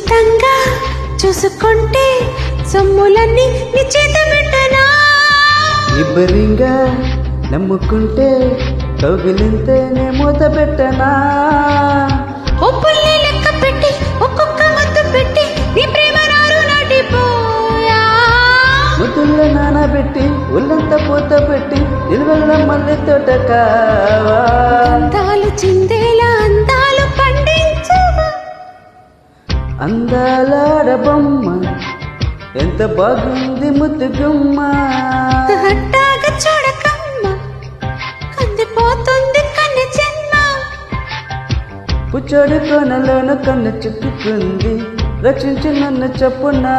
ఖచ్చితంగా చూసుకుంటే సొమ్ములన్నీ నీ చేత పెట్టనా ఇబ్బరింగా నమ్ముకుంటే కౌగిలింతేనే మూత పెట్టనా ఒప్పుల్ని లెక్క పెట్టి ఒక్కొక్క ముద్దు పెట్టి నీ ప్రేమ నారు నాటిపోయా ముద్దుల్లో నానబెట్టి ఒళ్ళంతా పూత పెట్టి నిలువెల్ల మల్లె తోట కావా అందాలు చిందేలా అందాలు పండించవా అందాలాడ బొమ్మ ఎంత బాగుంది ముద్దుగుమ్మ అట్టాగా చూడకమ్మ కందిపోతుంది కన్ను జన్మ పుచ్చోడి కోనలోన కన్ను చుట్టుకుంది రక్షించి నన్ను చెప్పునా